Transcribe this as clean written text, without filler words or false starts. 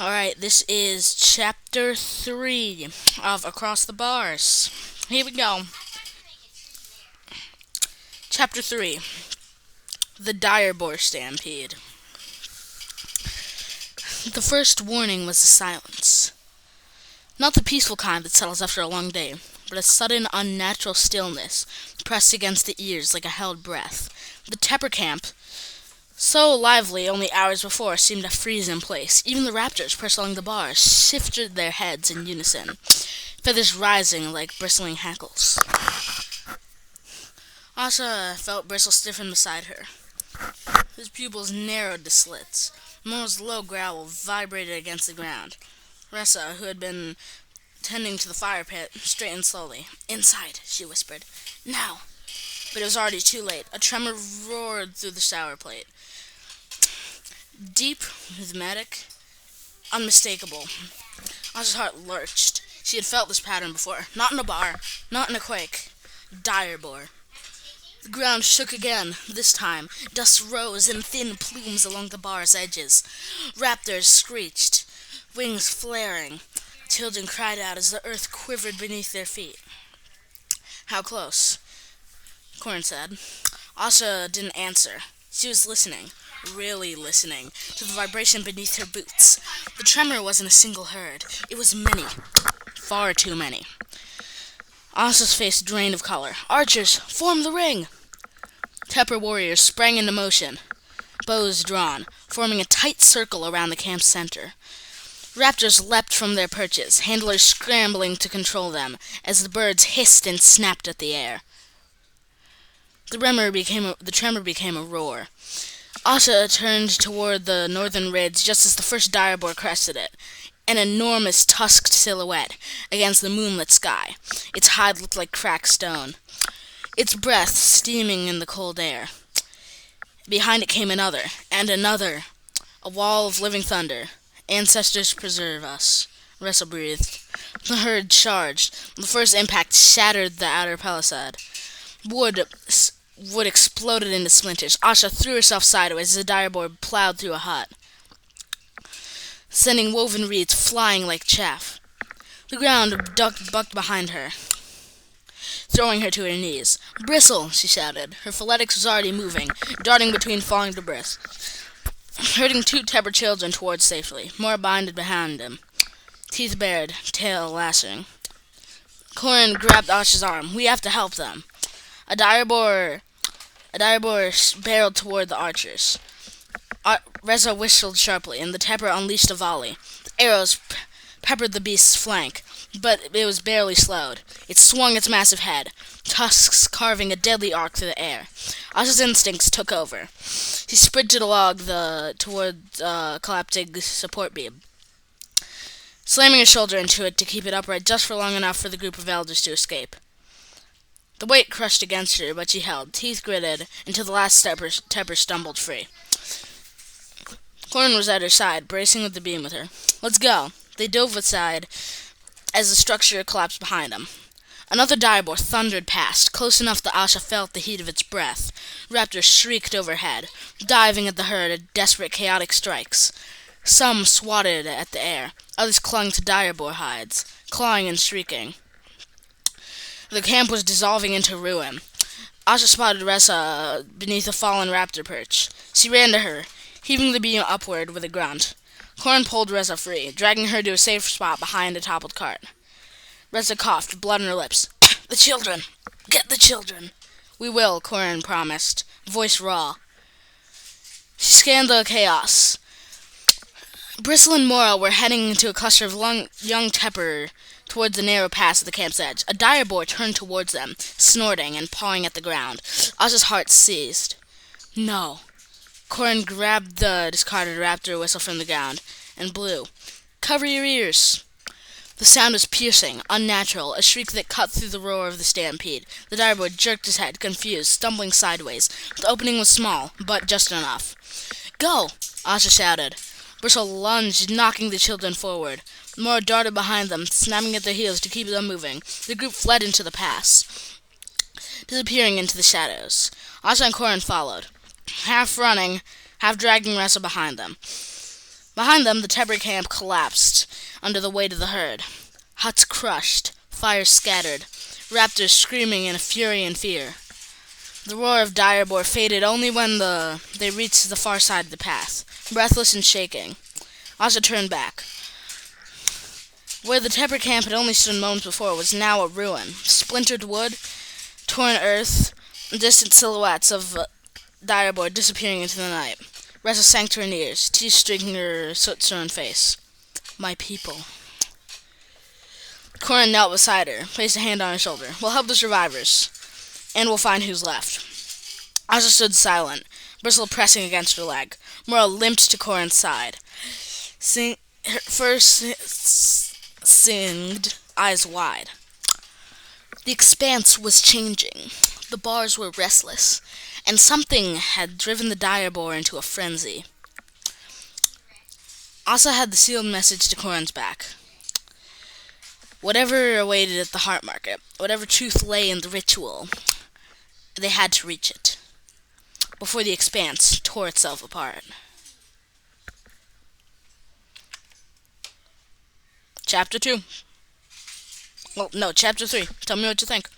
Alright, this is chapter 3 of Across the Bars. Here we go. Chapter 3 The Direboar Stampede. The first warning was the silence. Not the peaceful kind that settles after a long day, but a sudden, unnatural stillness pressed against the ears like a held breath. The Tepper camp, so lively only hours before, seemed to freeze in place. Even the raptors perched along the bars shifted their heads in unison, feathers rising like bristling hackles. Asha felt Bristle stiffen beside her. His pupils narrowed to slits. Momo's low growl vibrated against the ground. Ressa, who had been tending to the fire pit, straightened slowly. "Inside," she whispered. "Now!" But it was already too late. A tremor roared through the shower plate. Deep, rhythmic, unmistakable. Asha's heart lurched. She had felt this pattern before. Not in a bar. Not in a quake. Direboar. The ground shook again. This time, dust rose in thin plumes along the bar's edges. Raptors screeched, wings flaring. Children cried out as the earth quivered beneath their feet. "How close?" Corn said. Asha didn't answer. She was listening, really listening, to the vibration beneath her boots. The tremor wasn't a single herd. It was many. Far too many. Asha's face drained of color. "Archers, form the ring!" Tepper warriors sprang into motion, bows drawn, forming a tight circle around the camp's center. Raptors leapt from their perches, handlers scrambling to control them, as the birds hissed and snapped at the air. The tremor became a roar. Asha turned toward the northern ridge just as the first Direboar crested it, an enormous tusked silhouette against the moonlit sky. Its hide looked like cracked stone, its breath steaming in the cold air. Behind it came another, and another, a wall of living thunder. "Ancestors preserve us," Russell breathed. The herd charged. The first impact shattered the outer palisade. Wood exploded into splinters. Asha threw herself sideways as the Direboar plowed through a hut, sending woven reeds flying like chaff. The ground bucked behind her, throwing her to her knees. "Bristle!" she shouted. Her phyletics was already moving, darting between falling debris, herding two Tepper children towards safety. More binded behind him, teeth bared, tail lashing. Corin grabbed Asha's arm. "We have to help them." A Direboar barreled toward the archers. Reza whistled sharply, and the Tepper unleashed a volley. The arrows peppered the beast's flank, but it was barely slowed. It swung its massive head, tusks carving a deadly arc through the air. Asha's instincts took over. She sprinted along toward the collapsing support beam, slamming her shoulder into it to keep it upright just for long enough for the group of elders to escape. The weight crushed against her, but she held, teeth gritted, until the last Tepper stumbled free. Corin was at her side, bracing with the beam with her. "Let's go." They dove aside as the structure collapsed behind them. Another Direboar thundered past, close enough that Asha felt the heat of its breath. Raptors shrieked overhead, diving at the herd at desperate, chaotic strikes. Some swatted at the air, others clung to Direboar hides, clawing and shrieking. The camp was dissolving into ruin. Asha spotted Ressa beneath a fallen raptor perch. She ran to her, heaving the beam upward with a grunt. Corin pulled Ressa free, dragging her to a safe spot behind a toppled cart. Ressa coughed, blood on her lips. "The children! Get the children!" "We will," Corin promised, voice raw. She scanned the chaos. Bristle and Mora were heading into a cluster of young Tepper towards the narrow pass at the camp's edge. A Direboar turned towards them, snorting and pawing at the ground. Asha's heart seized. "No." Corin grabbed the discarded raptor whistle from the ground and blew. "Cover your ears." The sound was piercing, unnatural, a shriek that cut through the roar of the stampede. The Direboar jerked his head, confused, stumbling sideways. The opening was small, but just enough. "Go!" Asha shouted. Bristle lunged, knocking the children forward. Mora darted behind them, snapping at their heels to keep them moving. The group fled into the pass, disappearing into the shadows. Asha and Corin followed, half running, half dragging Ressa behind them. Behind them, the Tebber camp collapsed under the weight of the herd. Huts crushed, fires scattered, raptors screaming in a fury and fear. The roar of Direboar faded only when they reached the far side of the path. Breathless and shaking, Asa turned back. Where the Tebber camp had only stood moments before was now a ruin. Splintered wood, torn earth, and distant silhouettes of Direboar disappearing into the night. Ressa sank to her knees, tears streaking her soot-strewn face. My people. Corin knelt beside her, placed a hand on her shoulder. We'll help the survivors, and we'll find who's left. Asa stood silent, Bristle pressing against her leg. Mora limped to Corin's side. Her first singed, eyes wide. The expanse was changing. The bars were restless, and something had driven the Direboar into a frenzy. Asa had the sealed message to Corin's back. Whatever awaited at the Heart Market, whatever truth lay in the ritual, they had to reach it before the expanse tore itself apart. Chapter 2. Well, no, Chapter 3. Tell me what you think.